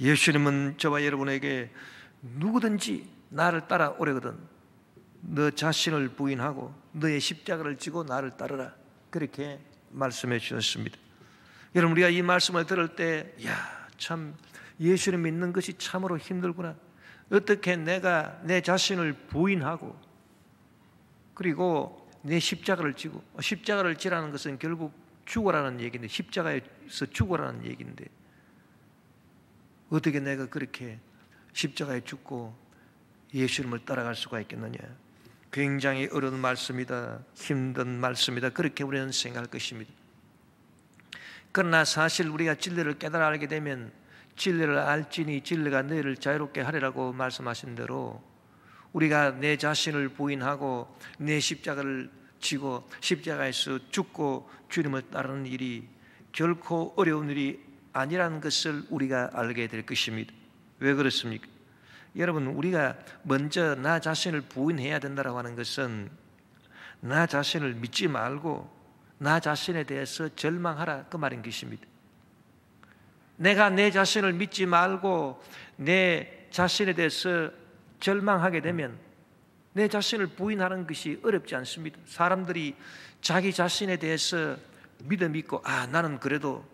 예수님은 저와 여러분에게 누구든지 나를 따라오려거든 너 자신을 부인하고 너의 십자가를 지고 나를 따르라, 그렇게 말씀해 주셨습니다. 여러분, 우리가 이 말씀을 들을 때 참 예수님 믿는 것이 참으로 힘들구나. 어떻게 내가 내 자신을 부인하고 그리고 내 십자가를 지고, 십자가를 지라는 것은 결국 죽어라는 얘기인데, 십자가에서 죽어라는 얘기인데 어떻게 내가 그렇게 십자가에 죽고 예수님을 따라갈 수가 있겠느냐. 굉장히 어려운 말씀이다, 힘든 말씀이다, 그렇게 우리는 생각할 것입니다. 그러나 사실 우리가 진리를 깨달아 알게 되면 진리를 알지니 진리가 너희를 자유롭게 하리라고 말씀하신 대로 우리가 내 자신을 부인하고 내 십자가를 지고 십자가에서 죽고 주님을 따르는 일이 결코 어려운 일이 아니라는 것을 우리가 알게 될 것입니다. 왜 그렇습니까? 여러분, 우리가 먼저 나 자신을 부인해야 된다고 하는 것은 나 자신을 믿지 말고 나 자신에 대해서 절망하라, 그 말인 것입니다. 내가 내 자신을 믿지 말고 내 자신에 대해서 절망하게 되면 내 자신을 부인하는 것이 어렵지 않습니다. 사람들이 자기 자신에 대해서 믿고 나는 그래도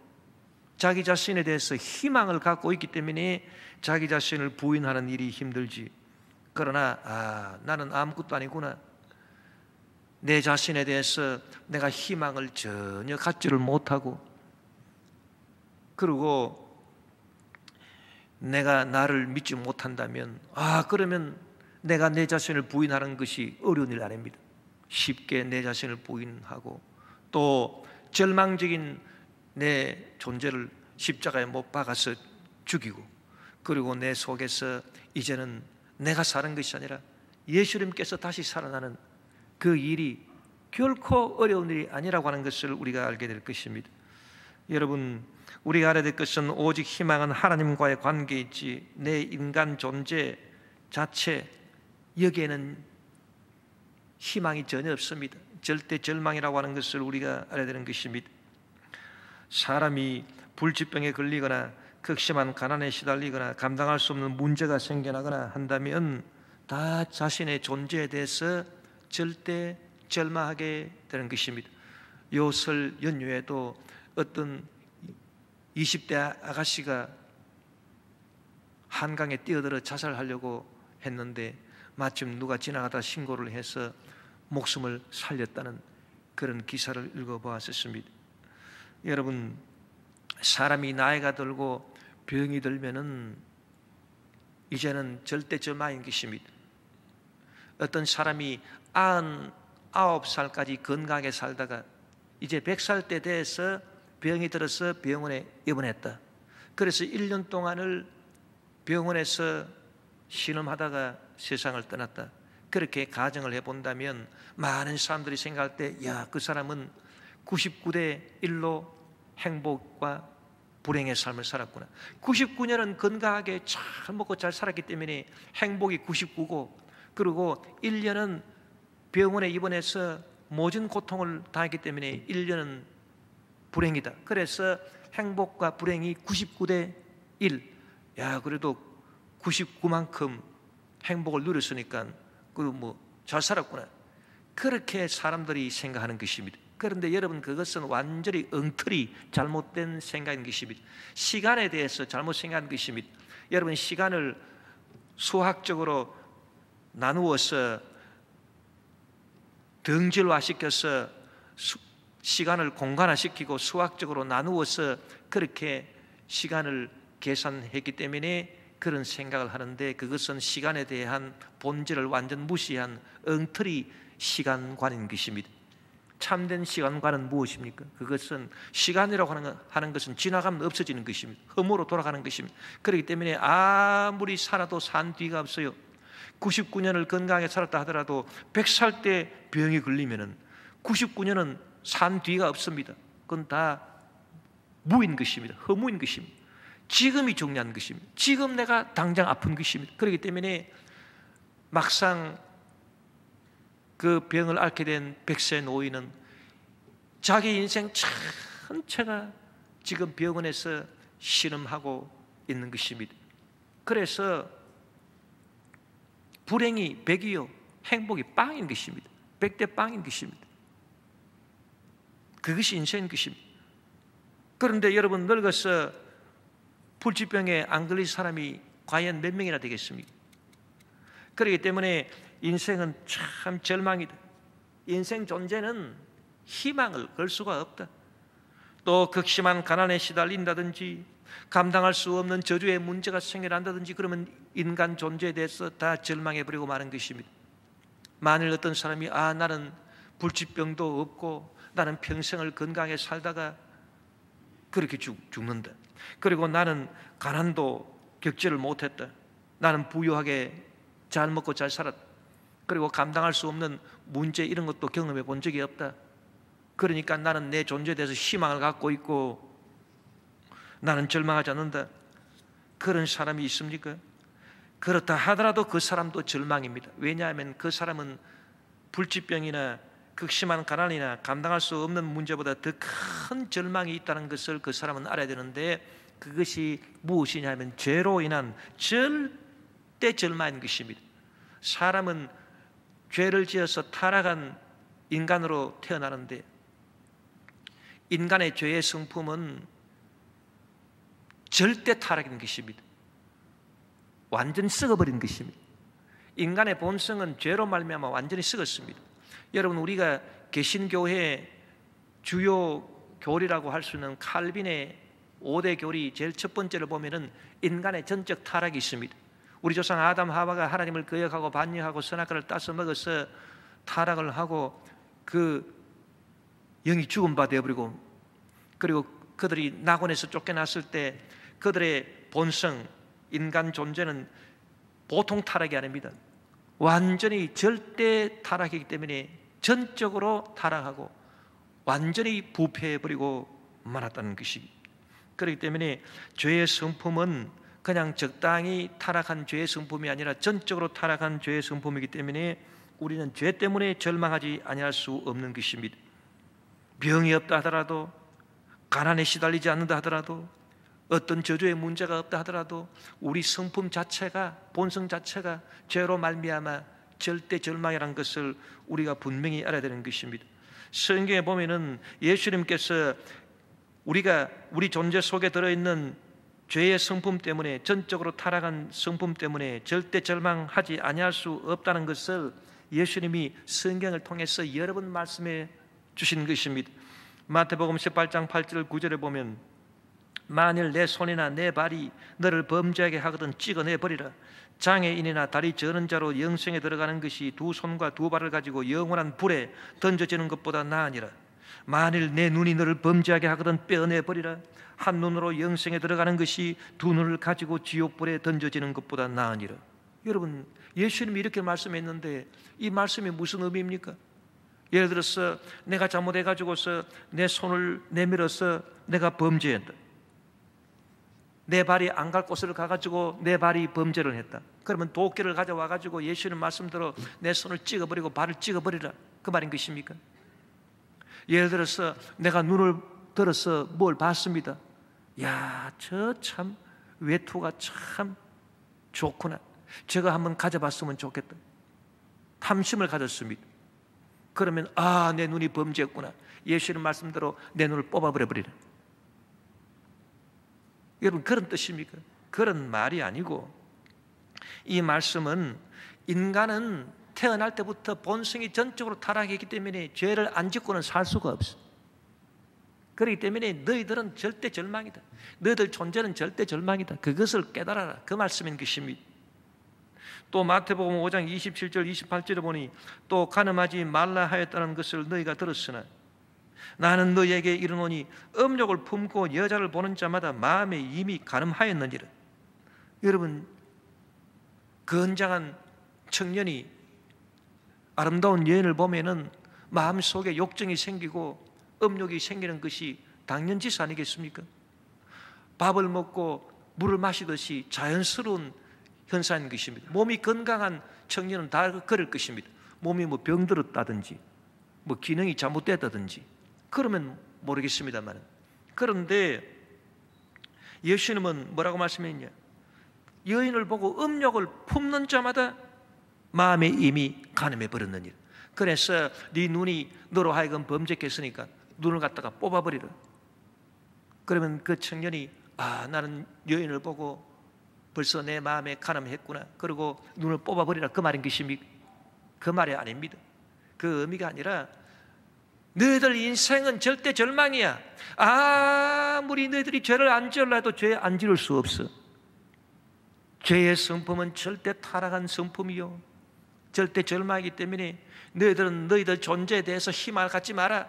자기 자신에 대해서 희망을 갖고 있기 때문에 자기 자신을 부인하는 일이 힘들지. 그러나 나는 아무것도 아니구나, 내 자신에 대해서 내가 희망을 전혀 갖지를 못하고 그리고 내가 나를 믿지 못한다면 그러면 내가 내 자신을 부인하는 것이 어려운 일 아닙니다. 쉽게 내 자신을 부인하고 또 절망적인 내 존재를 십자가에 못 박아서 죽이고 그리고 내 속에서 이제는 내가 사는 것이 아니라 예수님께서 다시 살아나는 그 일이 결코 어려운 일이 아니라고 하는 것을 우리가 알게 될 것입니다. 여러분, 우리가 알아야 될 것은 오직 희망은 하나님과의 관계에 있지 내 인간 존재 자체 여기에는 희망이 전혀 없습니다. 절대 절망이라고 하는 것을 우리가 알아야 되는 것입니다. 사람이 불치병에 걸리거나 극심한 가난에 시달리거나 감당할 수 없는 문제가 생겨나거나 한다면 다 자신의 존재에 대해서 절대 절망하게 되는 것입니다. 요 설 연휴에도 어떤 20대 아가씨가 한강에 뛰어들어 자살하려고 했는데 마침 누가 지나가다 신고를 해서 목숨을 살렸다는 그런 기사를 읽어보았습니다. 여러분, 사람이 나이가 들고 병이 들면은 이제는 절대 절망인 것입니다. 어떤 사람이 99살까지 건강하게 살다가 이제 100살 때 돼서 병이 들어서 병원에 입원했다. 그래서 1년 동안을 병원에서 신음하다가 세상을 떠났다. 그렇게 가정을 해본다면 많은 사람들이 생각할 때 그 사람은 99대 1로 행복과 불행의 삶을 살았구나. 99년은 건강하게 잘 먹고 잘 살았기 때문에 행복이 99고 그리고 1년은 병원에 입원해서 모진 고통을 당했기 때문에 1년은 불행이다. 그래서 행복과 불행이 99대 1. 그래도 99만큼 행복을 누렸으니까 잘 살았구나. 그렇게 사람들이 생각하는 것입니다. 그런데 여러분, 그것은 완전히 엉터리 잘못된 생각인 것입니다. 시간에 대해서 잘못 생각하는 것입니다. 여러분, 시간을 수학적으로 나누어서 등질화시켜서 시간을 공간화시키고 수학적으로 나누어서 그렇게 시간을 계산했기 때문에 그런 생각을 하는데 그것은 시간에 대한 본질을 완전 무시한 엉터리 시간관인 것입니다. 참된 시간관은 무엇입니까? 그것은 시간이라고 하는 것은 지나가면 없어지는 것입니다. 흠으로 돌아가는 것입니다. 그렇기 때문에 아무리 살아도 산 뒤가 없어요. 99년을 건강하게 살았다 하더라도 100살 때 병이 걸리면은 99년은 산 뒤가 없습니다. 그건 다 무인 것입니다. 허무인 것입니다. 지금이 중요한 것입니다. 지금 내가 당장 아픈 것입니다. 그렇기 때문에 막상 그 병을 앓게 된 100세 노인은 자기 인생 전체가 지금 병원에서 신음하고 있는 것입니다. 그래서 불행이 100이요 행복이 빵인 것입니다. 100대 빵인 것입니다. 그것이 인생인 것입니다. 그런데 여러분, 늙어서 불치병에 안 걸린 사람이 과연 몇 명이나 되겠습니까? 그렇기 때문에 인생은 참 절망이다. 인생 존재는 희망을 걸 수가 없다. 또 극심한 가난에 시달린다든지 감당할 수 없는 저주의 문제가 생겨난다든지 그러면 인간 존재에 대해서 다 절망해버리고 마는 것입니다. 만일 어떤 사람이 나는 불치병도 없고 나는 평생을 건강하게 살다가 그렇게 죽는다. 그리고 나는 가난도 겪지를 못했다. 나는 부유하게 잘 먹고 잘 살았다. 그리고 감당할 수 없는 문제 이런 것도 경험해 본 적이 없다. 그러니까 나는 내 존재에 대해서 희망을 갖고 있고 나는 절망하지 않는다. 그런 사람이 있습니까? 그렇다 하더라도 그 사람도 절망입니다. 왜냐하면 그 사람은 불치병이나 극심한 가난이나 감당할 수 없는 문제보다 더 큰 절망이 있다는 것을 그 사람은 알아야 되는데, 그것이 무엇이냐 하면 죄로 인한 절대 절망인 것입니다. 사람은 죄를 지어서 타락한 인간으로 태어나는데 인간의 죄의 성품은 절대 타락인 것입니다. 완전히 썩어버린 것입니다. 인간의 본성은 죄로 말미암아 완전히 썩었습니다. 여러분, 우리가 개신교회의 주요 교리라고 할 수 있는 칼빈의 5대 교리 제일 첫 번째를 보면은 인간의 전적 타락이 있습니다. 우리 조상 아담 하와가 하나님을 거역하고 반역하고 선악과를 따서 먹어서 타락을 하고 그 영이 죽은 바 되어버리고, 그리고 그들이 낙원에서 쫓겨났을 때 그들의 본성, 인간 존재는 보통 타락이 아닙니다. 완전히 절대 타락이기 때문에 전적으로 타락하고 완전히 부패해버리고 말았다는 것입니다. 그렇기 때문에 죄의 성품은 그냥 적당히 타락한 죄의 성품이 아니라 전적으로 타락한 죄의 성품이기 때문에 우리는 죄 때문에 절망하지 아니할 수 없는 것입니다. 병이 없다 하더라도, 가난에 시달리지 않는다 하더라도, 어떤 저주의 문제가 없다 하더라도 우리 성품 자체가, 본성 자체가 죄로 말미암아 절대 절망이라는 것을 우리가 분명히 알아야 되는 것입니다. 성경에 보면은 예수님께서 우리가 우리 존재 속에 들어있는 죄의 성품 때문에, 전적으로 타락한 성품 때문에 절대 절망하지 아니할 수 없다는 것을 예수님이 성경을 통해서 여러 번 말씀해 주신 것입니다. 마태복음 18장 8절 9절에 보면 만일 내 손이나 내 발이 너를 범죄하게 하거든 찍어내버리라. 장애인이나 다리 저는 자로 영생에 들어가는 것이 두 손과 두 발을 가지고 영원한 불에 던져지는 것보다 나으니라. 만일 내 눈이 너를 범죄하게 하거든 빼어내버리라. 한 눈으로 영생에 들어가는 것이 두 눈을 가지고 지옥불에 던져지는 것보다 나으니라. 여러분, 예수님이 이렇게 말씀했는데 이 말씀이 무슨 의미입니까? 예를 들어서 내가 잘못해가지고서 내 손을 내밀어서 내가 범죄했다. 내 발이 안 갈 곳을 가가지고 내 발이 범죄를 했다. 그러면 도끼를 가져와가지고 예수님 말씀대로 내 손을 찍어버리고 발을 찍어버리라, 그 말인 것입니까? 예를 들어서 내가 눈을 들어서 뭘 봤습니다. 야, 저 참 외투가 참 좋구나. 제가 한번 가져봤으면 좋겠다. 탐심을 가졌습니다. 그러면 내 눈이 범죄했구나. 예수님 말씀대로 내 눈을 뽑아버려버리라. 여러분, 그런 뜻입니까? 그런 말이 아니고, 이 말씀은 인간은 태어날 때부터 본성이 전적으로 타락했기 때문에 죄를 안 짓고는 살 수가 없어. 그렇기 때문에 너희들은 절대 절망이다. 너희들 존재는 절대 절망이다. 그것을 깨달아라. 그 말씀인 것입니다. 또 마태복음 5장 27절 28절에 보니 또 간음하지 말라 하였다는 것을 너희가 들었으나 나는 너희에게 이르노니 음욕을 품고 여자를 보는 자마다 마음에 이미 간음하였느니라. 여러분, 건장한 청년이 아름다운 여인을 보면은 마음속에 욕정이 생기고 음욕이 생기는 것이 당연지사 아니겠습니까? 밥을 먹고 물을 마시듯이 자연스러운 현상인 것입니다. 몸이 건강한 청년은 다 그럴 것입니다. 몸이 뭐 병들었다든지 뭐 기능이 잘못됐다든지 그러면 모르겠습니다만, 그런데 예수님은 뭐라고 말씀했냐? 여인을 보고 음욕을 품는 자마다 마음에 이미 간음해 버렸느니라. 그래서 네 눈이 너로 하여금 범죄케 했으니까 눈을 갖다가 뽑아버리라. 그러면 그 청년이 나는 여인을 보고 벌써 내 마음에 간음했구나, 그리고 눈을 뽑아버리라, 그 말인 것입니까? 그 말이 아닙니다. 그 의미가 아니라 너희들 인생은 절대 절망이야. 아무리 너희들이 죄를 안 지으려 해도 죄 안 지을 수 없어. 죄의 성품은 절대 타락한 성품이요, 절대 절망이기 때문에 너희들은 너희들 존재에 대해서 희망을 갖지 마라.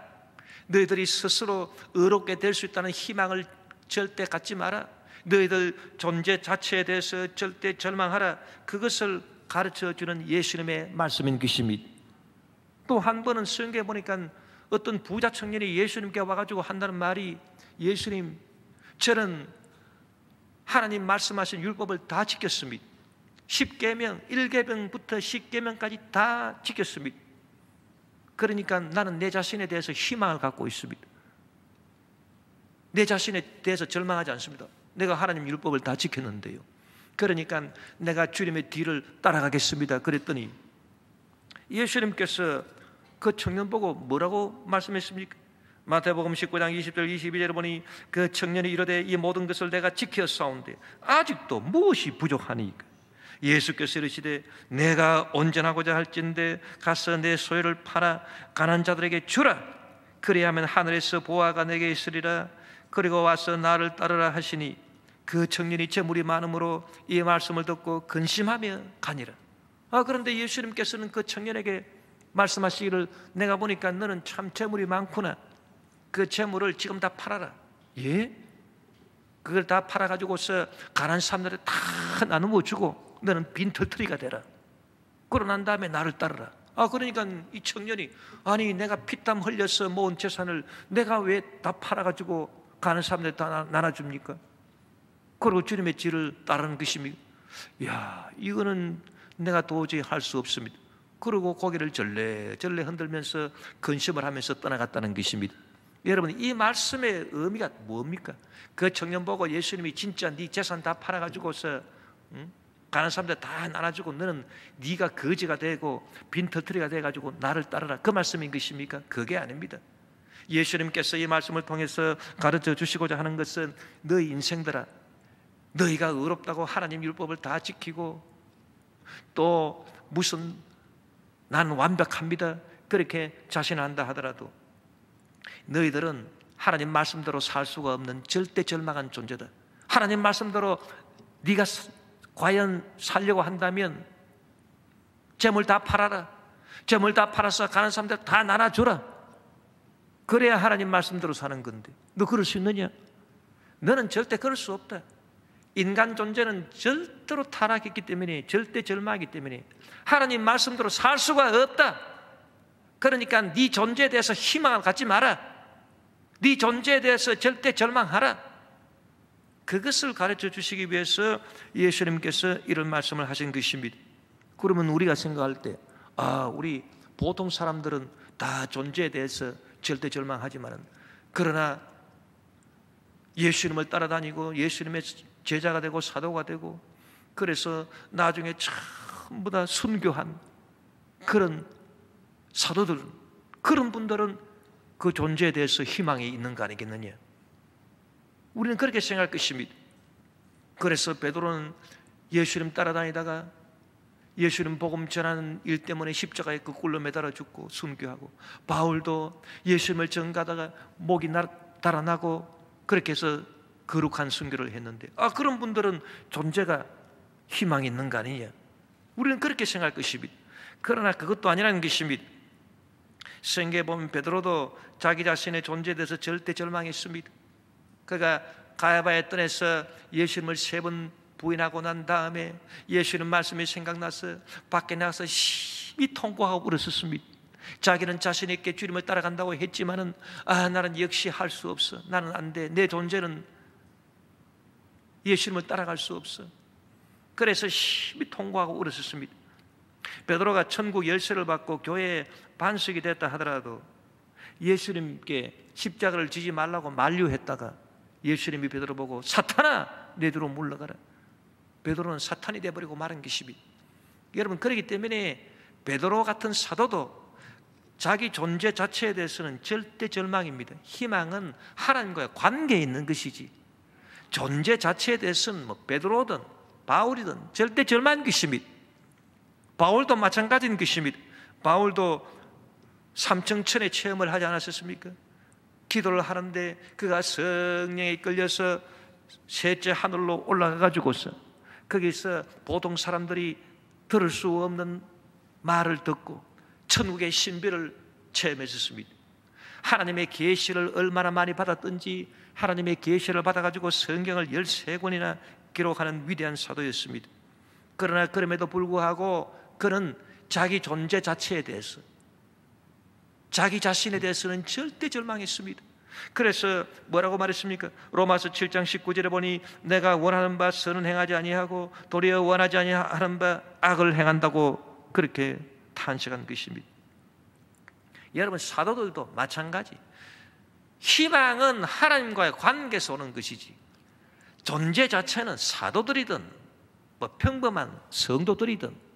너희들이 스스로 의롭게 될 수 있다는 희망을 절대 갖지 마라. 너희들 존재 자체에 대해서 절대 절망하라. 그것을 가르쳐주는 예수님의 말씀인 것입니다. 또 한 번은 성경에 보니까 어떤 부자 청년이 예수님께 와가지고 한다는 말이, 예수님, 저는 하나님 말씀하신 율법을 다 지켰습니다. 10계명, 1계명부터 10계명까지 다 지켰습니다. 그러니까 나는 내 자신에 대해서 희망을 갖고 있습니다. 내 자신에 대해서 절망하지 않습니다. 내가 하나님 율법을 다 지켰는데요. 그러니까 내가 주님의 뒤를 따라가겠습니다. 그랬더니 예수님께서 그 청년 보고 뭐라고 말씀했습니까? 마태복음 19장 20절 22절에 보니 그 청년이 이르되 이 모든 것을 내가 지켰사온데 아직도 무엇이 부족하니까? 예수께서 이르시되 내가 온전하고자 할진대 가서 내 소유를 팔아 가난한 자들에게 주라. 그리하면 하늘에서 보화가 내게 있으리라. 그리고 와서 나를 따르라 하시니 그 청년이 재물이 많음으로 이 말씀을 듣고 근심하며 가니라. 그런데 예수님께서는 그 청년에게 말씀하시기를, 내가 보니까 너는 참 재물이 많구나. 그 재물을 지금 다 팔아라. 예? 그걸 다 팔아가지고서 가난한 사람들에 다 나누어 주고 너는 빈털터리가 되라. 그러고 난 다음에 나를 따르라. 그러니까 이 청년이, 아니 내가 피땀 흘려서 모은 재산을 내가 왜 다 팔아가지고 가난한 사람들 다 나눠줍니까? 그리고 주님의 뒤를 따르는 것입니다. 이야, 이거는 내가 도저히 할 수 없습니다. 그리고 고개를 절레절레 흔들면서 근심을 하면서 떠나갔다는 것입니다. 여러분, 이 말씀의 의미가 뭡니까? 그 청년 보고 예수님이 진짜 네 재산 다 팔아가지고서 가난한 사람들 다 나눠주고 너는 네가 거지가 되고 빈털터리가 돼가지고 나를 따르라, 그 말씀인 것입니까? 그게 아닙니다. 예수님께서 이 말씀을 통해서 가르쳐 주시고자 하는 것은 너희 인생들아, 너희가 의롭다고 하나님 율법을 다 지키고 또 무슨 난 완벽합니다 그렇게 자신한다 하더라도 너희들은 하나님 말씀대로 살 수가 없는 절대 절망한 존재다. 하나님 말씀대로 네가 과연 살려고 한다면 재물 다 팔아라. 재물 다 팔아서 가난한 사람들 다 나눠줘라. 그래야 하나님 말씀대로 사는 건데 너 그럴 수 있느냐? 너는 절대 그럴 수 없다. 인간 존재는 절대로 타락했기 때문에, 절대 절망이기 때문에 하나님 말씀대로 살 수가 없다. 그러니까 네 존재에 대해서 희망을 갖지 마라. 네 존재에 대해서 절대 절망하라. 그것을 가르쳐 주시기 위해서 예수님께서 이런 말씀을 하신 것입니다. 그러면 우리가 생각할 때 우리 보통 사람들은 다 존재에 대해서 절대 절망하지만, 그러나 예수님을 따라다니고 예수님의 제자가 되고 사도가 되고 그래서 나중에 전부 다 순교한 그런 사도들, 그런 분들은 그 존재에 대해서 희망이 있는 거 아니겠느냐? 우리는 그렇게 생각할 것입니다. 그래서 베드로는 예수님 따라다니다가 예수님 복음 전하는 일 때문에 십자가에 그 꿀로 매달아 죽고 순교하고, 바울도 예수님을 전가다가 목이 달아나고 그렇게 해서 거룩한 순교를 했는데, 그런 분들은 존재가 희망이 있는 거 아니냐? 우리는 그렇게 생각할 것입니다. 그러나 그것도 아니라는 것입니다. 성경에 보면 베드로도 자기 자신의 존재에 대해서 절대 절망했습니다. 그가 가야바의 뜰에서 예수님을 3번 부인하고 난 다음에 예수님 말씀이 생각나서 밖에 나가서 심히 통곡하고 울었습니다. 자기는 자신 있게 주님을 따라간다고 했지만은 나는 역시 할 수 없어. 나는 안 돼. 내 존재는 예수님을 따라갈 수 없어. 그래서 심히 통곡하고 울었습니다. 베드로가 천국 열쇠를 받고 교회에 반석이 됐다 하더라도 예수님께 십자가를 지지 말라고 만류했다가 예수님이 베드로 보고 사탄아 내 뒤로 물러가라. 베드로는 사탄이 되어버리고 마른 것입니다. 여러분, 그렇기 때문에 베드로 같은 사도도 자기 존재 자체에 대해서는 절대 절망입니다. 희망은 하나님과의 관계에 있는 것이지, 존재 자체에 대해서는 뭐 베드로든 바울이든 절대 절망인 것입니다. 바울도 마찬가지인 것입니다. 바울도 삼층천의 체험을 하지 않았었습니까? 기도를 하는데 그가 성령에 이끌려서 셋째 하늘로 올라가 가지고서 거기서 보통 사람들이 들을 수 없는 말을 듣고 천국의 신비를 체험했었습니다. 하나님의 계시를 얼마나 많이 받았든지 하나님의 계시를 받아가지고 성경을 13권이나 기록하는 위대한 사도였습니다. 그러나 그럼에도 불구하고 그는 자기 존재 자체에 대해서, 자기 자신에 대해서는 절대 절망했습니다. 그래서 뭐라고 말했습니까? 로마서 7장 19절에 보니 내가 원하는 바 선은 행하지 아니하고 도리어 원하지 아니하는 바 악을 행한다고 그렇게 탄식한 것입니다. 여러분, 사도들도 마찬가지. 희망은 하나님과의 관계에서 오는 것이지, 존재 자체는 사도들이든 뭐 평범한 성도들이든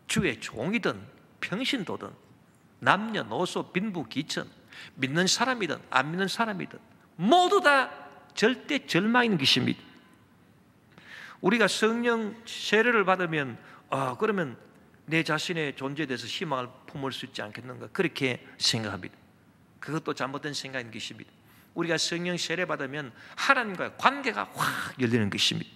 주의 종이든 평신도든 남녀노소 빈부귀천, 믿는 사람이든 안 믿는 사람이든 모두 다 절대 절망인 것입니다. 우리가 성령 세례를 받으면 그러면 내 자신의 존재에 대해서 희망을 품을 수 있지 않겠는가, 그렇게 생각합니다. 그것도 잘못된 생각인 것입니다. 우리가 성령 세례 받으면 하나님과의 관계가 확 열리는 것입니다.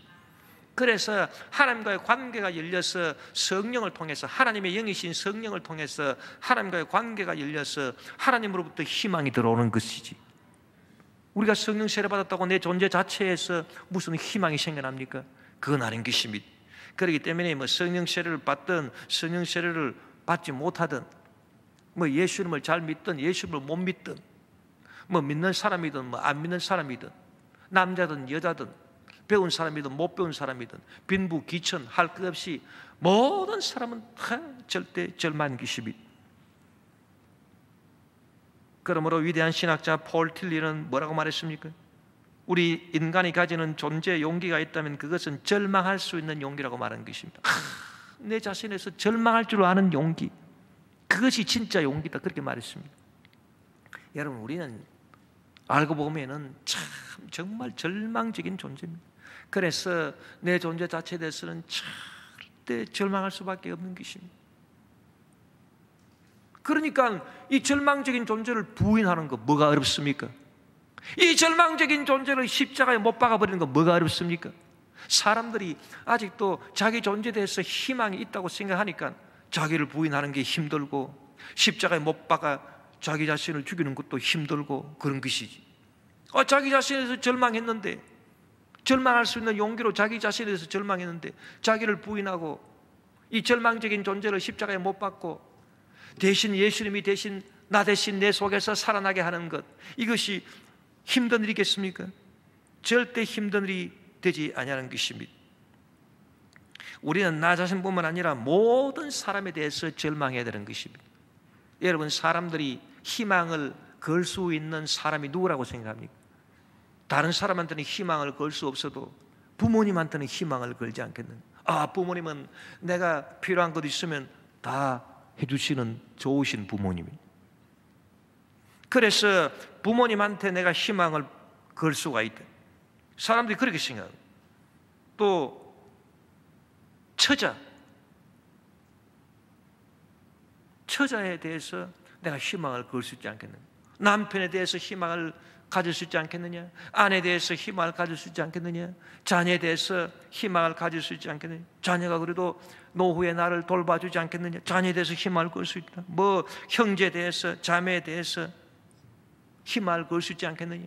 그래서 하나님과의 관계가 열려서 성령을 통해서, 하나님의 영이신 성령을 통해서 하나님과의 관계가 열려서 하나님으로부터 희망이 들어오는 것이지, 우리가 성령 세례 받았다고 내 존재 자체에서 무슨 희망이 생겨납니까? 그건 아닌 것입니다. 그렇기 때문에 뭐 성령 세례를 받든 성령 세례를 받지 못하든, 뭐 예수님을 잘 믿든 예수님을 못 믿든, 뭐 믿는 사람이든 뭐 안 믿는 사람이든, 남자든 여자든 배운 사람이든 못 배운 사람이든 빈부귀천 할 것 없이 모든 사람은 다 절대 절망인 것입니다. 그러므로 위대한 신학자 폴 틸리는 뭐라고 말했습니까? 우리 인간이 가지는 존재의 용기가 있다면 그것은 절망할 수 있는 용기라고 말하는 것입니다. 내 자신에서 절망할 줄 아는 용기, 그것이 진짜 용기다, 그렇게 말했습니다. 여러분, 우리는 알고 보면은 참 정말 절망적인 존재입니다. 그래서 내 존재 자체에 대해서는 절대 절망할 수밖에 없는 것입니다. 그러니까 이 절망적인 존재를 부인하는 거 뭐가 어렵습니까? 이 절망적인 존재를 십자가에 못 박아버리는 거 뭐가 어렵습니까? 사람들이 아직도 자기 존재에 대해서 희망이 있다고 생각하니까 자기를 부인하는 게 힘들고, 십자가에 못 박아 자기 자신을 죽이는 것도 힘들고 그런 것이지. 자기 자신에 대해서 절망했는데, 절망할 수 있는 용기로 자기 자신에 대해서 절망했는데 자기를 부인하고 이 절망적인 존재를 십자가에 못 박고 대신 예수님이 대신 나 대신 내 속에서 살아나게 하는 것, 이것이 힘든 일이겠습니까? 절대 힘든 일이 되지 아니하는 것입니다. 우리는 나 자신뿐만 아니라 모든 사람에 대해서 절망해야 되는 것입니다. 여러분, 사람들이 희망을 걸 수 있는 사람이 누구라고 생각합니까? 다른 사람한테는 희망을 걸 수 없어도 부모님한테는 희망을 걸지 않겠는가? 부모님은 내가 필요한 것 있으면 다 해주시는 좋으신 부모님입니다. 그래서 부모님한테 내가 희망을 걸 수가 있다. 사람들이 그렇게 생각해요. 또 처자에 대해서 내가 희망을 걸 수 있지 않겠느냐, 남편에 대해서 희망을 가질 수 있지 않겠느냐, 아내에 대해서 희망을 가질 수 있지 않겠느냐, 자녀에 대해서 희망을 가질 수 있지 않겠느냐, 자녀가 그래도 노후에 나를 돌봐주지 않겠느냐, 자녀에 대해서 희망을 걸 수 있다, 뭐 형제에 대해서 자매에 대해서 희망을 걸 수 있지 않겠느냐.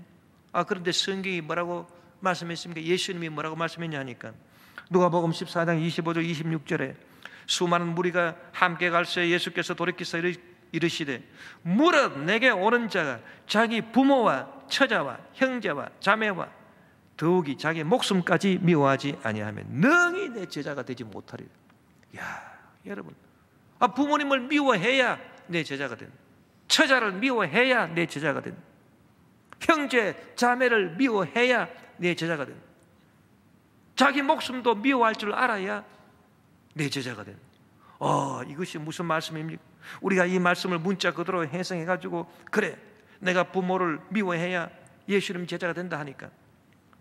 그런데 성경이 뭐라고 말씀했습니까? 예수님이 뭐라고 말씀했냐 하니까 누가복음 14장 25절 26절에 수많은 무리가 함께 갈 새에 예수께서 돌이키사 이르시되 무릇 내게 오는 자가 자기 부모와 처자와 형제와 자매와 더욱이 자기 목숨까지 미워하지 아니하면 능히 내 제자가 되지 못하리라. 여러분, 부모님을 미워해야 내 제자가 된다. 처자를 미워해야 내 제자가 된다. 형제 자매를 미워해야 내 제자가 된다. 자기 목숨도 미워할 줄 알아야 내 제자가 된다. 이것이 무슨 말씀입니까? 우리가 이 말씀을 문자 그대로 해석해가지고, 그래, 내가 부모를 미워해야 예수님 제자가 된다 하니까,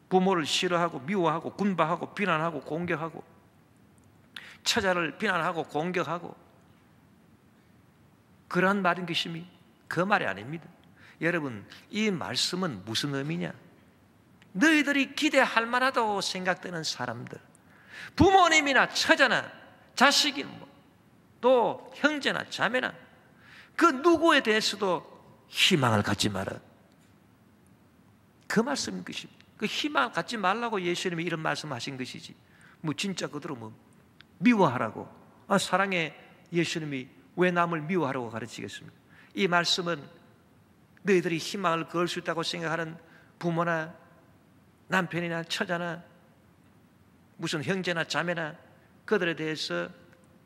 부모를 싫어하고 미워하고 군바하고 비난하고 공격하고, 처자를 비난하고 공격하고, 그러한 말인 것입니다. 그 말이 아닙니다. 여러분, 이 말씀은 무슨 의미냐? 너희들이 기대할 만하다고 생각되는 사람들, 부모님이나 처자나 자식이나 또 형제나 자매나 그 누구에 대해서도 희망을 갖지 마라. 그 말씀인 것입니다. 그 희망을 갖지 말라고 예수님이 이런 말씀하신 것이지, 진짜 그대로 미워하라고, 사랑해 예수님이 왜 남을 미워하라고 가르치겠습니까? 이 말씀은 너희들이 희망을 거을 수 있다고 생각하는 부모나 남편이나 처자나 무슨 형제나 자매나 그들에 대해서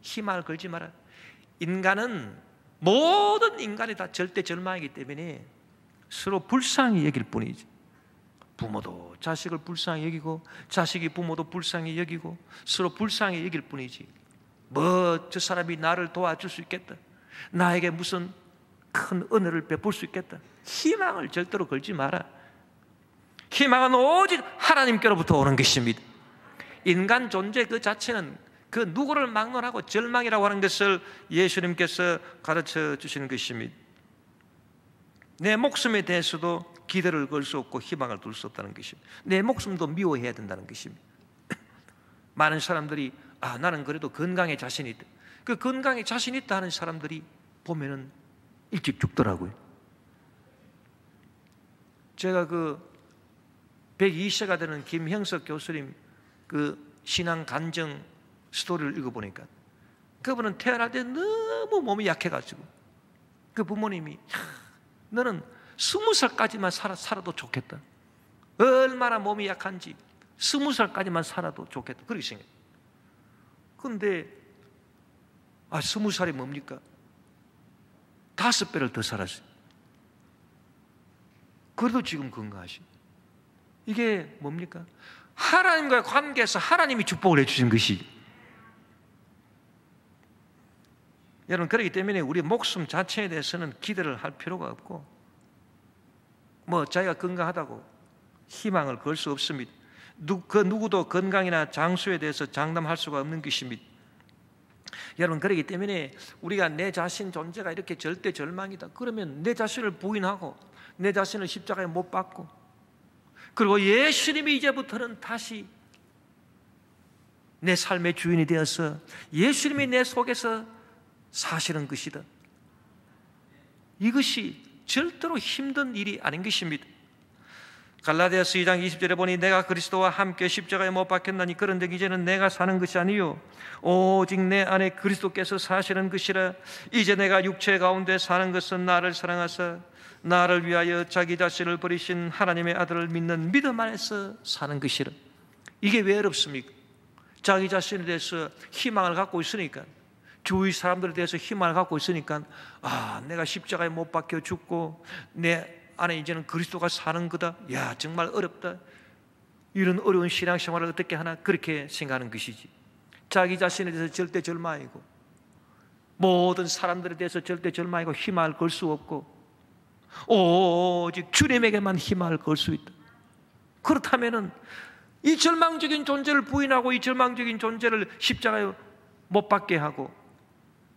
희망을 걸지 마라. 인간은, 모든 인간이 다 절대 절망이기 때문에 서로 불쌍히 여길 뿐이지. 부모도 자식을 불쌍히 여기고 자식이 부모도 불쌍히 여기고 서로 불쌍히 여길 뿐이지, 저 사람이 나를 도와줄 수 있겠다, 나에게 무슨 큰 은혜를 베풀 수 있겠다, 희망을 절대로 걸지 마라. 희망은 오직 하나님께로부터 오는 것입니다. 인간 존재 그 자체는 그 누구를 막론하고 절망이라고 하는 것을 예수님께서 가르쳐 주시는 것입니다. 내 목숨에 대해서도 기대를 걸 수 없고 희망을 둘 수 없다는 것입니다. 내 목숨도 미워해야 된다는 것입니다. 많은 사람들이 나는 그래도 건강에 자신이 있다, 그 건강에 자신 있다 하는 사람들이 보면은 일찍 죽더라고요. 제가 120세가 되는 김형석 교수님 신앙 간증 스토리를 읽어보니까, 그분은 태어날 때 너무 몸이 약해가지고 그 부모님이, 너는 20살까지만 살아도 좋겠다, 얼마나 몸이 약한지 20살까지만 살아도 좋겠다, 그렇게 생각해요. 그런데 20살이 뭡니까? 5배를 더 살았어요. 그래도 지금 건강하시. 이게 뭡니까? 하나님과의 관계에서 하나님이 축복을 해주신 것이. 여러분, 그렇기 때문에 우리 목숨 자체에 대해서는 기대를 할 필요가 없고, 자기가 건강하다고 희망을 걸 수 없습니다. 그 누구도 건강이나 장수에 대해서 장담할 수가 없는 것입니다. 여러분, 그렇기 때문에 우리가 내 자신 존재가 이렇게 절대 절망이다 그러면 내 자신을 부인하고 내 자신을 십자가에 못 박고, 그리고 예수님이 이제부터는 다시 내 삶의 주인이 되어서 예수님이 내 속에서 사시는 것이다, 이것이 절대로 힘든 일이 아닌 것입니다. 갈라디아서 2장 20절에 보니 내가 그리스도와 함께 십자가에 못 박혔나니 그런데 이제는 내가 사는 것이 아니요 오직 내 안에 그리스도께서 사시는 것이라. 이제 내가 육체 가운데 사는 것은 나를 사랑하사 나를 위하여 자기 자신을 버리신 하나님의 아들을 믿는 믿음 안에서 사는 것이라. 이게 왜 어렵습니까? 자기 자신에 대해서 희망을 갖고 있으니까, 주위 사람들에 대해서 희망을 갖고 있으니까, 내가 십자가에 못 박혀 죽고 내 안에 이제는 그리스도가 사는 거다, 정말 어렵다, 이런 어려운 신앙생활을 어떻게 하나, 그렇게 생각하는 것이지. 자기 자신에 대해서 절대 절망이고 모든 사람들에 대해서 절대 절망이고 희망을 걸 수 없고 오직 주님에게만 희망을 걸 수 있다. 그렇다면은 이 절망적인 존재를 부인하고 이 절망적인 존재를 십자가에 못 박게 하고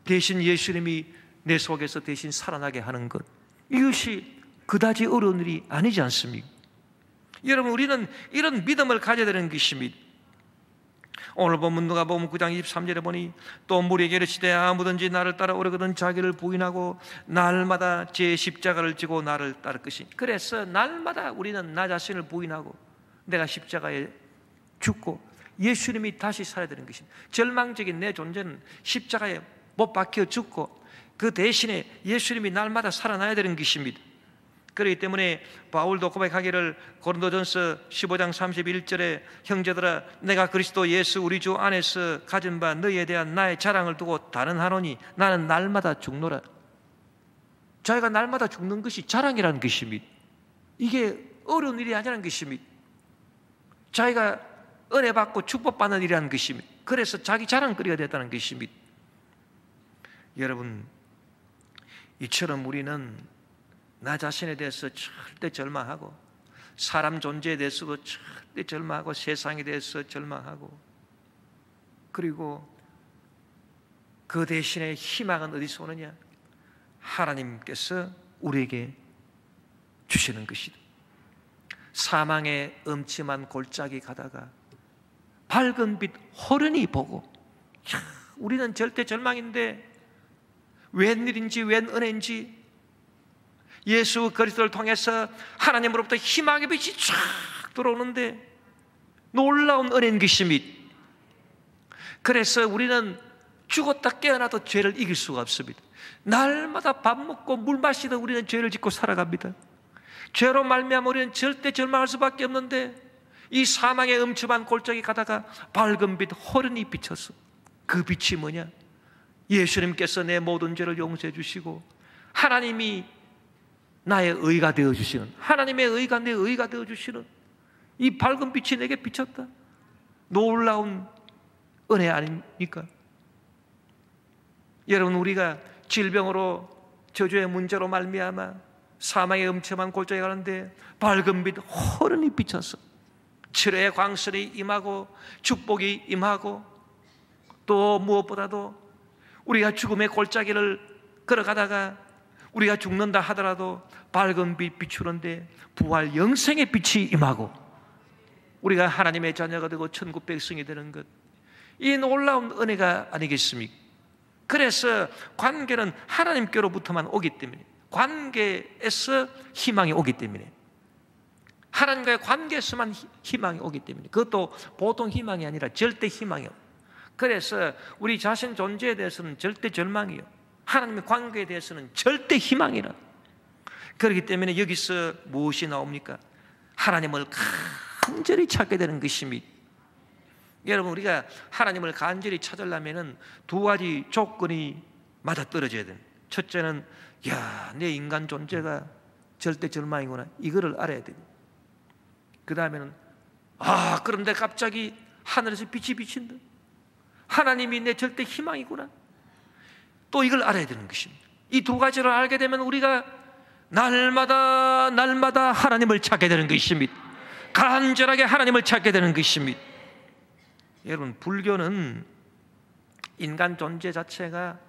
대신 예수님이 내 속에서 대신 살아나게 하는 것, 이것이 그다지 어려운 일이 아니지 않습니까? 여러분, 우리는 이런 믿음을 가져야 되는 것입니다. 오늘 본문 누가복음 9장 23절에 보니 또 무리에게 이르시되 아무든지 나를 따라 오려거든 자기를 부인하고 날마다 제 십자가를 지고 나를 따를 것이. 그래서 날마다 우리는 나 자신을 부인하고 내가 십자가에 죽고 예수님이 다시 살아야 되는 것입니다. 절망적인 내 존재는 십자가에 못 박혀 죽고 그 대신에 예수님이 날마다 살아나야 되는 것입니다. 그렇기 때문에 바울도 고백하기를 고린도전서 15장 31절에 형제들아 내가 그리스도 예수 우리 주 안에서 가진 바 너희에 대한 나의 자랑을 두고 단언하노니 나는 날마다 죽노라. 자기가 날마다 죽는 것이 자랑이라는 것입니다. 이게 어려운 일이 아니라는 것입니다. 자기가 은혜 받고 축복받는 일이라는 것입니다. 그래서 자기 자랑거리가 됐다는 것입니다. 여러분, 이처럼 우리는 나 자신에 대해서 절대 절망하고, 사람 존재에 대해서도 절대 절망하고, 세상에 대해서 절망하고, 그리고 그 대신에 희망은 어디서 오느냐? 하나님께서 우리에게 주시는 것이다. 사망의 음침한 골짜기 가다가 밝은 빛 호련히 보고, 우리는 절대 절망인데 웬일인지 웬 은혜인지 예수 그리스도를 통해서 하나님으로부터 희망의 빛이 쫙 들어오는데 놀라운 은혜인 것입니다. 그래서 우리는 죽었다 깨어나도 죄를 이길 수가 없습니다. 날마다 밥 먹고 물 마시다 우리는 죄를 짓고 살아갑니다. 죄로 말미암아 우리는 절대 절망할 수밖에 없는데, 이 사망의 음침한 골짜기 가다가 밝은 빛 호련히 비쳤어. 그 빛이 뭐냐? 예수님께서 내 모든 죄를 용서해 주시고 하나님이 나의 의가 되어 주시는, 하나님의 의가 내 의가 되어 주시는 이 밝은 빛이 내게 비쳤다. 놀라운 은혜 아닙니까? 여러분, 우리가 질병으로 저주의 문제로 말미암아 사망의 음침한 골짜기 가는데 밝은 빛 호련히 비쳐서 치료의 광선이 임하고 축복이 임하고, 또 무엇보다도 우리가 죽음의 골짜기를 걸어가다가 우리가 죽는다 하더라도 밝은 빛 비추는데 부활 영생의 빛이 임하고 우리가 하나님의 자녀가 되고 천국 백성이 되는 것, 이 놀라운 은혜가 아니겠습니까? 그래서 관계는 하나님께로부터만 오기 때문에, 관계에서 희망이 오기 때문에, 하나님과의 관계에서만 희망이 오기 때문에, 그것도 보통 희망이 아니라 절대 희망이요. 그래서 우리 자신 존재에 대해서는 절대 절망이요, 하나님의 관계에 대해서는 절대 희망이라. 그렇기 때문에 여기서 무엇이 나옵니까? 하나님을 간절히 찾게 되는 것입니다. 여러분, 우리가 하나님을 간절히 찾으려면 두 가지 조건이 맞아떨어져야 됩니다. 첫째는 내 인간 존재가 절대 절망이구나, 이거를 알아야 됩니다. 그 다음에는 그런데 갑자기 하늘에서 빛이 비친다, 하나님이 내 절대 희망이구나, 또 이걸 알아야 되는 것입니다. 이 두 가지를 알게 되면 우리가 날마다 하나님을 찾게 되는 것입니다. 간절하게 하나님을 찾게 되는 것입니다. 여러분, 불교는 인간 존재 자체가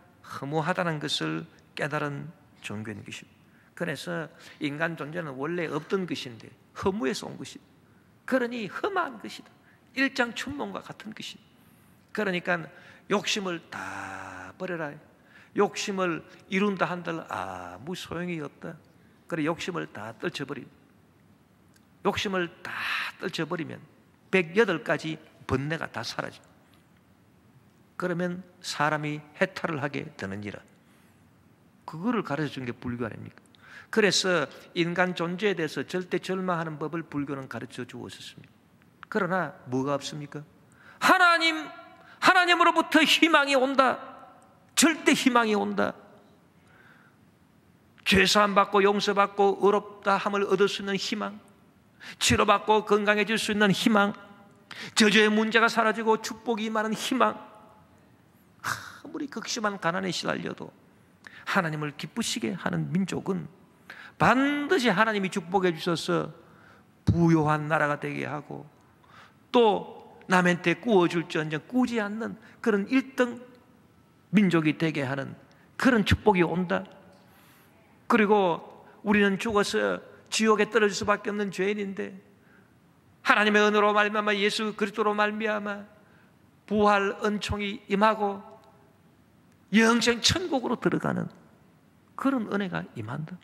허무하다는 것을 깨달은 종교인 것입니다. 그래서 인간 존재는 원래 없던 것인데 허무에서 온 것이다. 그러니 험한 것이다. 일장춘몽과 같은 것이다. 그러니까 욕심을 다 버려라. 욕심을 이룬다 한들 아무 소용이 없다. 그래, 욕심을 다 떨쳐버리면, 욕심을 다 떨쳐버리면 108가지 번뇌가 다 사라져. 그러면 사람이 해탈을 하게 되느니라. 그거를 가르쳐 준 게 불교 아닙니까? 그래서 인간 존재에 대해서 절대 절망하는 법을 불교는 가르쳐 주고 있었습니다. 그러나 뭐가 없습니까? 하나님으로부터 희망이 온다. 절대 희망이 온다. 죄사함 받고 용서받고 의롭다 함을 얻을 수 있는 희망, 치료받고 건강해질 수 있는 희망, 저주의 문제가 사라지고 축복이 임하는 희망. 아무리 극심한 가난에 시달려도 하나님을 기쁘시게 하는 민족은 반드시 하나님이 축복해 주셔서 부요한 나라가 되게 하고, 또 남한테 꾸어줄지언정 꾸지 않는 그런 1등 민족이 되게 하는 그런 축복이 온다. 그리고 우리는 죽어서 지옥에 떨어질 수밖에 없는 죄인인데 하나님의 은혜로 말미암아 예수 그리스도로 말미암아 부활 은총이 임하고 영생 천국으로 들어가는 그런 은혜가 임한다.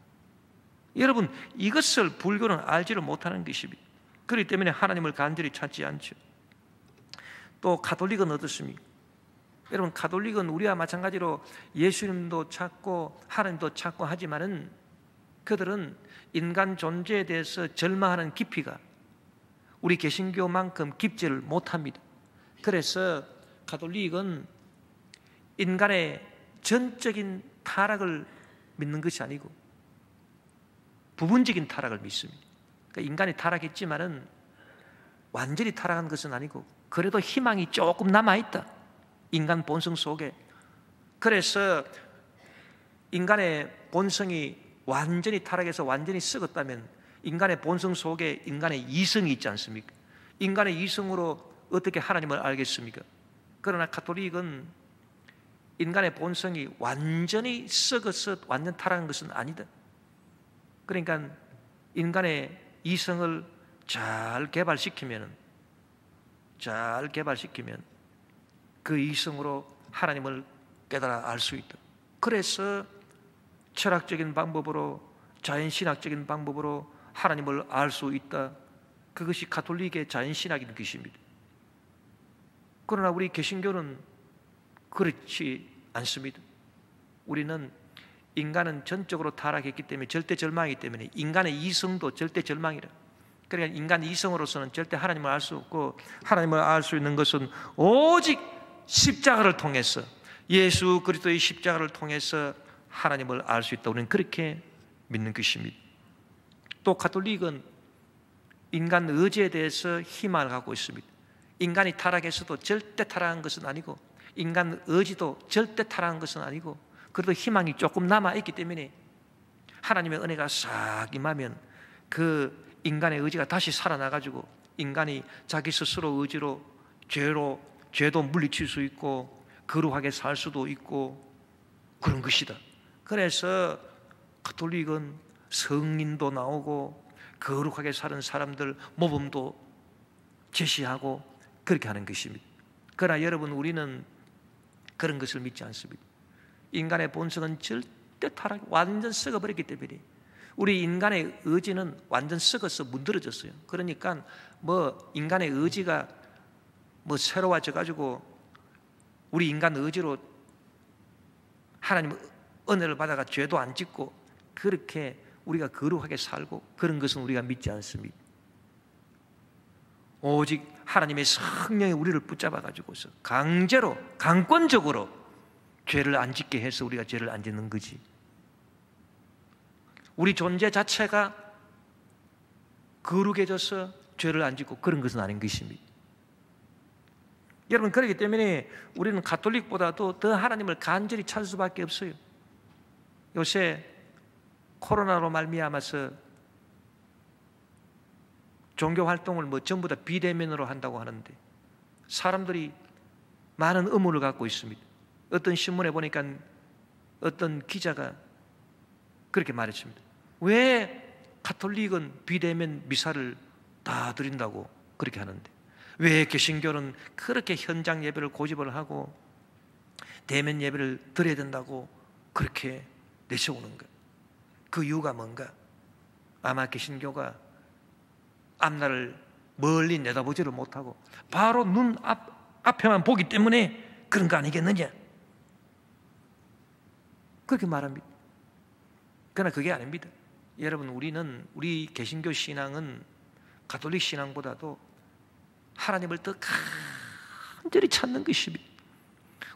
여러분, 이것을 불교는 알지를 못하는 것입니다. 그렇기 때문에 하나님을 간절히 찾지 않죠. 또 가톨릭은 어떻습니까? 여러분, 가톨릭은 우리와 마찬가지로 예수님도 찾고 하나님도 찾고 하지만은 그들은 인간 존재에 대해서 절망하는 깊이가 우리 개신교만큼 깊지를 못합니다. 그래서 가톨릭은 인간의 전적인 타락을 믿는 것이 아니고 부분적인 타락을 믿습니다. 그러니까 인간이 타락했지만은 완전히 타락한 것은 아니고 그래도 희망이 조금 남아있다, 인간 본성 속에. 그래서 인간의 본성이 완전히 타락해서 완전히 썩었다면 인간의 본성 속에 인간의 이성이 있지 않습니까? 인간의 이성으로 어떻게 하나님을 알겠습니까? 그러나 가톨릭은 인간의 본성이 완전히 썩어서 완전 타락한 것은 아니다. 그러니까 인간의 이성을 잘 개발시키면 그 이성으로 하나님을 깨달아 알 수 있다. 그래서 철학적인 방법으로, 자연신학적인 방법으로 하나님을 알 수 있다. 그것이 가톨릭의 자연신학인 것입니다. 그러나 우리 개신교는 그렇지 않습니다. 우리는 인간은 전적으로 타락했기 때문에, 절대 절망이기 때문에 인간의 이성도 절대 절망이라. 그러니까 인간 이성으로서는 절대 하나님을 알 수 없고, 하나님을 알 수 있는 것은 오직 십자가를 통해서, 예수 그리스도의 십자가를 통해서 하나님을 알 수 있다. 우리는 그렇게 믿는 것입니다. 또 가톨릭은 인간 의지에 대해서 희망을 갖고 있습니다. 인간이 타락해서도 절대 타락한 것은 아니고, 인간 의지도 절대 타락한 것은 아니고, 그래도 희망이 조금 남아있기 때문에 하나님의 은혜가 싹 임하면 그 인간의 의지가 다시 살아나가지고 인간이 자기 스스로 의지로 죄도 물리칠 수 있고 거룩하게 살 수도 있고 그런 것이다. 그래서 가톨릭은 성인도 나오고 거룩하게 사는 사람들 모범도 제시하고 그렇게 하는 것입니다. 그러나 여러분, 우리는 그런 것을 믿지 않습니다. 인간의 본성은 절대 타락, 완전 썩어버렸기 때문에 우리 인간의 의지는 완전 썩어서 문드러졌어요. 그러니까 인간의 의지가 새로워져 가지고 우리 인간 의지로 하나님 은혜를 받아가 죄도 안 짓고 그렇게 우리가 거룩하게 살고 그런 것은 우리가 믿지 않습니다. 오직 하나님의 성령이 우리를 붙잡아 가지고서 강제로, 강권적으로 죄를 안 짓게 해서 우리가 죄를 안 짓는 거지. 우리 존재 자체가 거룩해져서 죄를 안 짓고 그런 것은 아닌 것입니다. 여러분, 그렇기 때문에 우리는 가톨릭보다도 더 하나님을 간절히 찾을 수밖에 없어요. 요새 코로나로 말미암아서 종교 활동을 전부 다 비대면으로 한다고 하는데 사람들이 많은 의문을 갖고 있습니다. 어떤 신문에 보니까 어떤 기자가 그렇게 말했습니다. 왜 가톨릭은 비대면 미사를 다 드린다고 그렇게 하는데 왜 개신교는 그렇게 현장 예배를 고집을 하고 대면 예배를 드려야 된다고 그렇게 내세우는가? 그 이유가 뭔가? 아마 개신교가 앞날을 멀리 내다보지를 못하고 바로 눈 앞에만 보기 때문에 그런 거 아니겠느냐? 그렇게 말합니다. 그러나 그게 아닙니다. 여러분, 우리 개신교 신앙은 가톨릭 신앙보다도 하나님을 더 간절히 찾는 것입니다.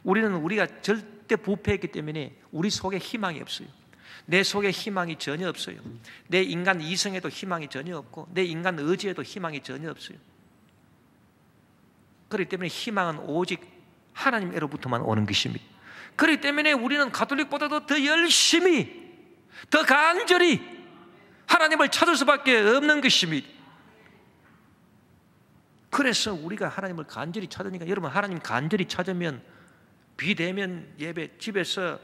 우리가 절대 부패했기 때문에 우리 속에 희망이 없어요. 내 속에 희망이 전혀 없어요. 내 인간 이성에도 희망이 전혀 없고 내 인간 의지에도 희망이 전혀 없어요. 그렇기 때문에 희망은 오직 하나님으로부터만 오는 것입니다. 그렇기 때문에 우리는 가톨릭보다도 더 열심히, 더 간절히 하나님을 찾을 수밖에 없는 것입니다. 그래서 우리가 하나님을 간절히 찾으니까, 여러분, 하나님 간절히 찾으면 비대면 예배, 집에서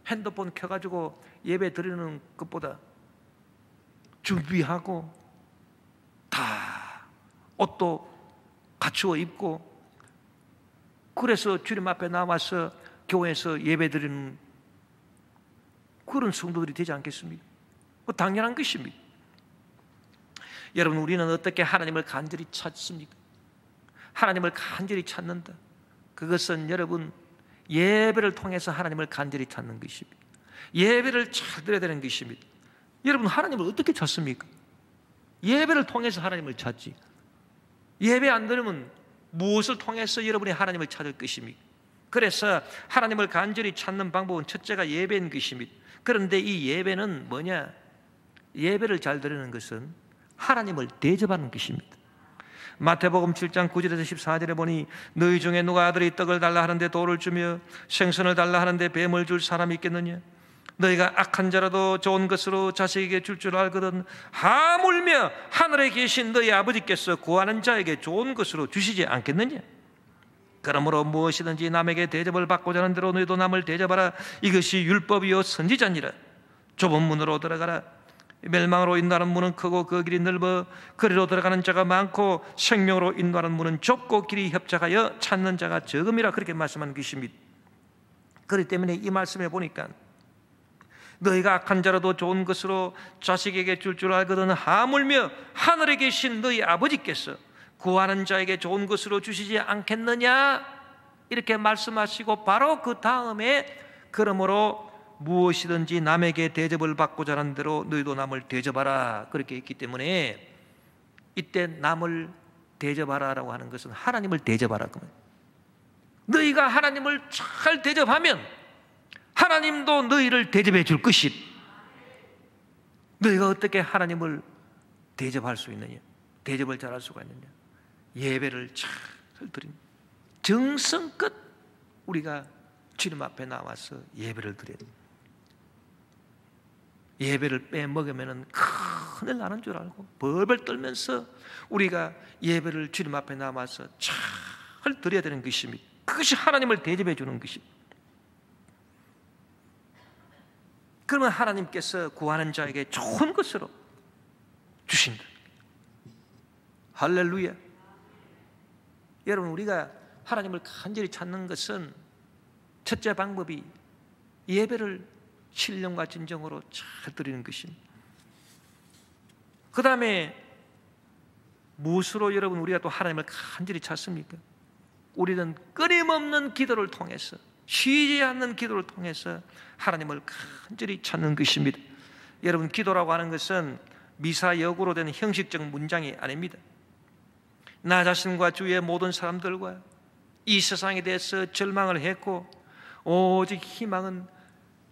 핸드폰 켜가지고 예배 드리는 것보다 준비하고 다 옷도 갖추어 입고 그래서 주님 앞에 나와서 교회에서 예배 드리는 그런 성도들이 되지 않겠습니까? 당연한 것입니다. 여러분, 우리는 어떻게 하나님을 간절히 찾습니까? 하나님을 간절히 찾는다. 그것은 여러분, 예배를 통해서 하나님을 간절히 찾는 것입니다. 예배를 잘 드려야 되는 것입니다. 여러분, 하나님을 어떻게 찾습니까? 예배를 통해서 하나님을 찾지. 예배 안 드리면 무엇을 통해서 여러분이 하나님을 찾을 것입니까? 그래서 하나님을 간절히 찾는 방법은 첫째가 예배인 것입니다. 그런데 이 예배는 뭐냐? 예배를 잘 드리는 것은 하나님을 대접하는 것입니다. 마태복음 7장 9절에서 14절에 보니 너희 중에 누가 아들이 떡을 달라 하는데 돌을 주며 생선을 달라 하는데 뱀을 줄 사람이 있겠느냐? 너희가 악한 자라도 좋은 것으로 자식에게 줄 줄 알거든 하물며 하늘에 계신 너희 아버지께서 구하는 자에게 좋은 것으로 주시지 않겠느냐? 그러므로 무엇이든지 남에게 대접을 받고자 하는 대로 너희도 남을 대접하라. 이것이 율법이요 선지자니라. 좁은 문으로 들어가라. 멸망으로 인도하는 문은 크고 그 길이 넓어 그리로 들어가는 자가 많고 생명으로 인도하는 문은 좁고 길이 협착하여 찾는 자가 적음이라. 그렇게 말씀하는 것입니다. 그렇기 때문에 이 말씀에 보니까 너희가 악한 자라도 좋은 것으로 자식에게 줄 줄 알거든 하물며 하늘에 계신 너희 아버지께서 구하는 자에게 좋은 것으로 주시지 않겠느냐? 이렇게 말씀하시고 바로 그 다음에 그러므로 무엇이든지 남에게 대접을 받고자 하는 대로 너희도 남을 대접하라. 그렇게 했기 때문에 이때 남을 대접하라라고 하는 것은 하나님을 대접하라. 너희가 하나님을 잘 대접하면 하나님도 너희를 대접해 줄 것이다. 너희가 어떻게 하나님을 대접할 수 있느냐? 대접을 잘할 수가 있느냐? 예배를 잘 드린 정성껏 우리가 주님 앞에 나와서 예배를 드려야 됩니다. 예배를 빼먹으면 큰일 나는 줄 알고 벌벌 떨면서 우리가 예배를 주님 앞에 나와서 잘 드려야 되는 것입니다. 그것이 하나님을 대접해 주는 것입니다. 그러면 하나님께서 구하는 자에게 좋은 것으로 주신다. 할렐루야. 여러분, 우리가 하나님을 간절히 찾는 것은 첫째 방법이 예배를 신령과 진정으로 잘 드리는 것입니다. 그 다음에 무엇으로 여러분 우리가 또 하나님을 간절히 찾습니까? 우리는 끊임없는 기도를 통해서, 쉬지 않는 기도를 통해서 하나님을 간절히 찾는 것입니다. 여러분, 기도라고 하는 것은 미사역으로 된 형식적 문장이 아닙니다. 나 자신과 주위의 모든 사람들과 이 세상에 대해서 절망을 했고 오직 희망은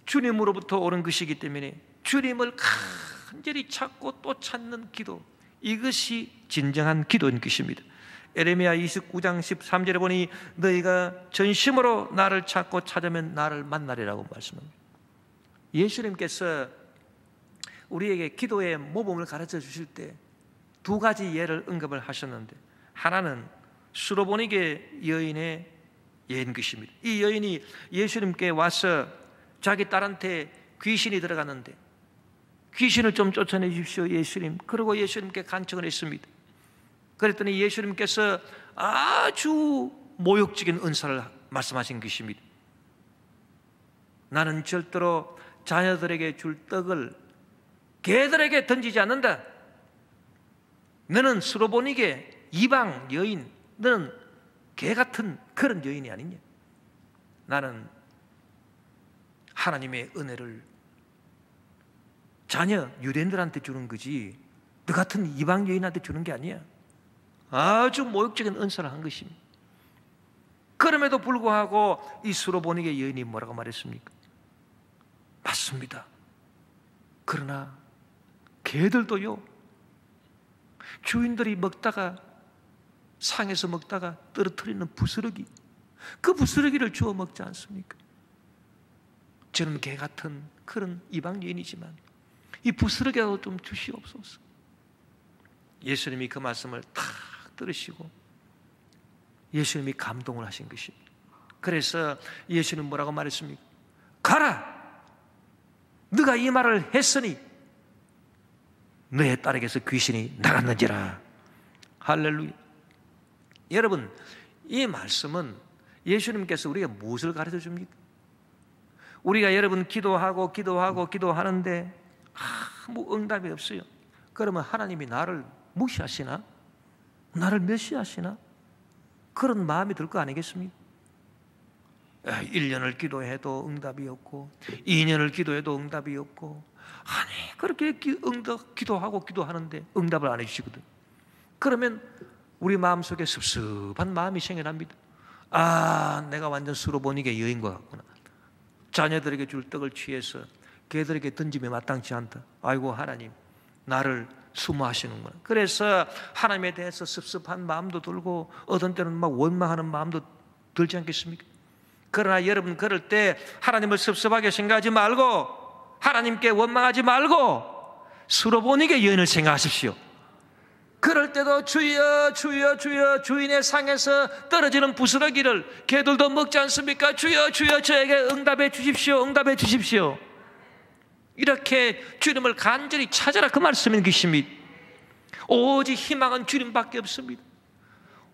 주님으로부터 오는 것이기 때문에 주님을 간절히 찾고 또 찾는 기도, 이것이 진정한 기도인 것입니다. 에레미야 29장 13절에 보니 너희가 전심으로 나를 찾고 찾으면 나를 만나리라고 말씀합니다. 예수님께서 우리에게 기도의 모범을 가르쳐 주실 때 두 가지 예를 언급을 하셨는데, 하나는 수로보니게 여인의 예인 것입니다. 이 여인이 예수님께 와서 자기 딸한테 귀신이 들어갔는데 귀신을 좀 쫓아내 주십시오 예수님. 그리고 예수님께 간청을 했습니다. 그랬더니 예수님께서 아주 모욕적인 은사를 말씀하신 것입니다. 나는 절대로 자녀들에게 줄 떡을 개들에게 던지지 않는다. 너는 수로보니게 이방 여인, 너는 개 같은 그런 여인이 아니냐. 나는 하나님의 은혜를 자녀 유대인들한테 주는 거지 너 같은 이방 여인한테 주는 게 아니야. 아주 모욕적인 은사를 한 것입니다. 그럼에도 불구하고 이 수로보니게 여인이 뭐라고 말했습니까? 맞습니다. 그러나 개들도요, 주인들이 먹다가 상에서 먹다가 떨어뜨리는 부스러기, 그 부스러기를 주워 먹지 않습니까? 저는 개 같은 그런 이방 여인이지만 이 부스러기라도 좀 주시옵소서. 예수님이 그 말씀을 탁 들으시고 예수님이 감동을 하신 것입니다. 그래서 예수님 뭐라고 말했습니까? 가라! 네가 이 말을 했으니 너의 딸에게서 귀신이 나갔는지라. 할렐루야. 여러분, 이 말씀은 예수님께서 우리에게 무엇을 가르쳐 줍니까? 우리가 여러분 기도하는데 아무 응답이 없어요. 그러면 하나님이 나를 무시하시나? 나를 멸시하시나? 그런 마음이 들 거 아니겠습니까? 1년을 기도해도 응답이 없고 2년을 기도해도 응답이 없고, 아니 그렇게 기도하는데 응답을 안 해주시거든. 그러면 우리 마음속에 섭섭한 마음이 생겨납니다. 아, 내가 완전 수로보니게 여인 것 같구나. 자녀들에게 줄 떡을 취해서 개들에게 던짐에 마땅치 않다. 아이고 하나님, 나를 수모하시는구나. 그래서 하나님에 대해서 섭섭한 마음도 들고 어떤 때는 막 원망하는 마음도 들지 않겠습니까? 그러나 여러분, 그럴 때 하나님을 섭섭하게 생각하지 말고, 하나님께 원망하지 말고 서로 보니게 여인을 생각하십시오. 그럴 때도 주여 주여 주여, 주인의 상에서 떨어지는 부스러기를 개들도 먹지 않습니까? 주여 주여, 저에게 응답해 주십시오, 응답해 주십시오. 이렇게 주님을 간절히 찾아라, 그 말씀인 것입니다. 오직 희망은 주님밖에 없습니다.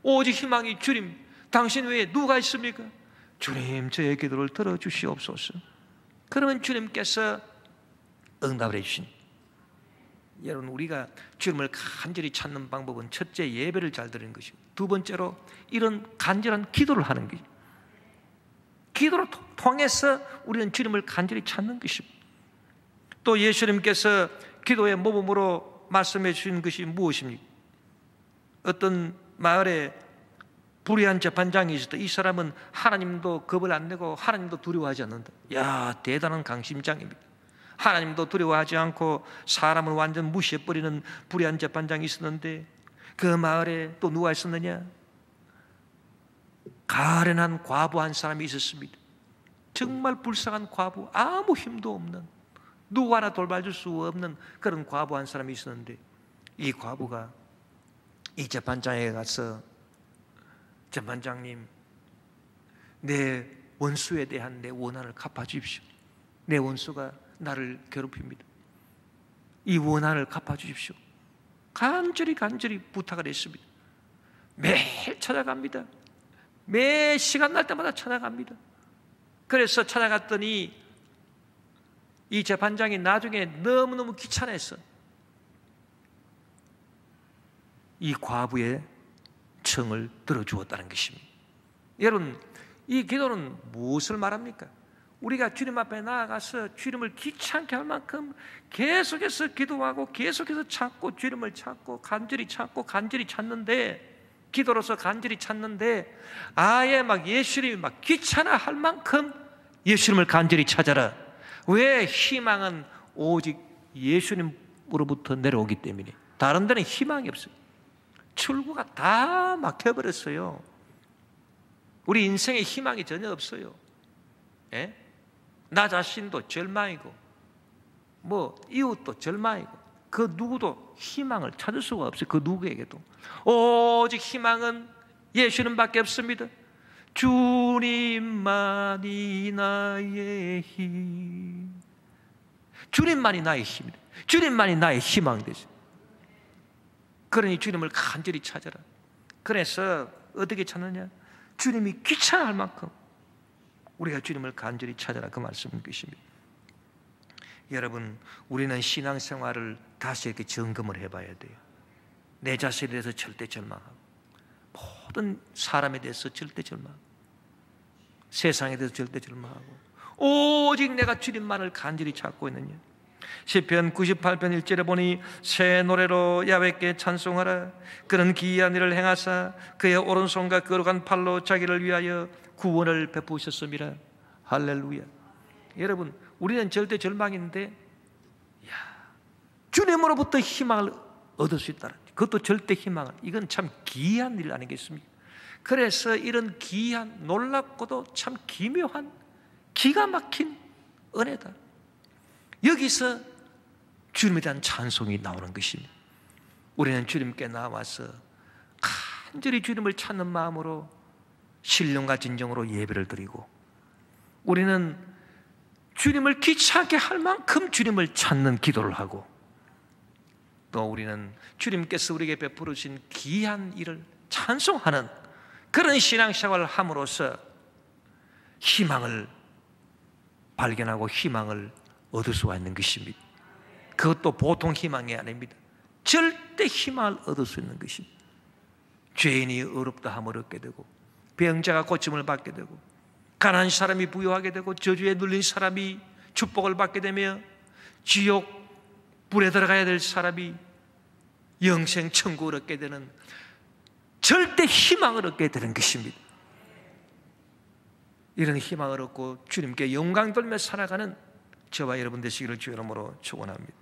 오직 희망이 주님. 당신 외에 누가 있습니까? 주님, 저의 기도를 들어주시옵소서. 그러면 주님께서 응답을 해주십니다. 여러분, 우리가 주님을 간절히 찾는 방법은 첫째, 예배를 잘 드리는 것이고, 두 번째로 이런 간절한 기도를 하는 것입니다. 기도를 통해서 우리는 주님을 간절히 찾는 것입니다. 또 예수님께서 기도의 모범으로 말씀해 주신 것이 무엇입니까? 어떤 마을에 불의한 재판장이 있었다. 이 사람은 하나님도 겁을 안 내고 하나님도 두려워하지 않는다. 야, 대단한 강심장입니다. 하나님도 두려워하지 않고 사람을 완전 무시해버리는 불의한 재판장이 있었는데, 그 마을에 또 누가 있었느냐? 가련한 과부 한 사람이 있었습니다. 정말 불쌍한 과부, 아무 힘도 없는, 누구 하나 돌봐줄 수 없는 그런 과부 한 사람이 있었는데, 이 과부가 이 재판장에 가서, 재판장님, 내 원수에 대한 내 원한을 갚아주십시오. 내 원수가 나를 괴롭힙니다. 이 원한을 갚아주십시오. 간절히 부탁을 했습니다. 매일 찾아갑니다. 매 시간 날 때마다 찾아갑니다. 그래서 찾아갔더니 이 재판장이 나중에 너무너무 귀찮아했어. 이 과부의 청을 들어주었다는 것입니다. 여러분, 이 기도는 무엇을 말합니까? 우리가 주님 앞에 나아가서 주님을 귀찮게 할 만큼 계속해서 기도하고 계속해서 찾고, 주님을 찾고 간절히 찾는데, 기도로서 간절히 찾는데, 아예 막 예수님이 막 귀찮아 할 만큼 예수님을 간절히 찾아라. 왜? 희망은 오직 예수님으로부터 내려오기 때문에. 다른 데는 희망이 없어요. 출구가 다 막혀버렸어요. 우리 인생에 희망이 전혀 없어요. 예? 나 자신도 절망이고, 뭐 이웃도 절망이고, 그 누구도 희망을 찾을 수가 없어요. 그 누구에게도. 오직 희망은 예수님밖에 없습니다. 주님만이 나의 힘. 주님만이 나의 힘이다. 주님만이 나의 희망이 되죠. 그러니 주님을 간절히 찾아라. 그래서 어떻게 찾느냐? 주님이 귀찮아할 만큼 우리가 주님을 간절히 찾아라, 그 말씀인 것입니다. 여러분, 우리는 신앙생활을 다시 이렇게 점검을 해봐야 돼요. 내 자신에 대해서 절대 절망하고, 모든 사람에 대해서 절대 절망하고, 세상에 대해서 절대 절망하고, 오직 내가 주님만을 간절히 찾고 있느냐. 시편 98편 1절에 보니 새 노래로 야훼께 찬송하라. 그는 기이한 일을 행하사 그의 오른손과 거룩한 팔로 자기를 위하여 구원을 베푸셨습니다. 할렐루야. 여러분, 우리는 절대 절망인데, 주님으로부터 희망을 얻을 수 있다. 그것도 절대 희망은, 이건 참 기이한 일 아니겠습니까? 그래서 이런 기이한, 놀랍고도 참 기묘한, 기가 막힌 은혜다. 여기서 주님에 대한 찬송이 나오는 것입니다. 우리는 주님께 나와서 간절히 주님을 찾는 마음으로 신령과 진정으로 예배를 드리고, 우리는 주님을 귀찮게 할 만큼 주님을 찾는 기도를 하고, 또 우리는 주님께서 우리에게 베풀어 주신 귀한 일을 찬송하는 그런 신앙생활을 함으로써 희망을 발견하고 희망을 얻을 수가 있는 것입니다. 그것도 보통 희망이 아닙니다. 절대 희망을 얻을 수 있는 것입니다. 죄인이 어렵다 함을 얻게 되고, 병자가 고침을 받게 되고, 가난한 사람이 부유하게 되고, 저주에 눌린 사람이 축복을 받게 되며, 지옥 불에 들어가야 될 사람이 영생 천국을 얻게 되는 절대 희망을 얻게 되는 것입니다. 이런 희망을 얻고 주님께 영광 돌며 살아가는 저와 여러분 되시기를 주의 이름으로 축원합니다.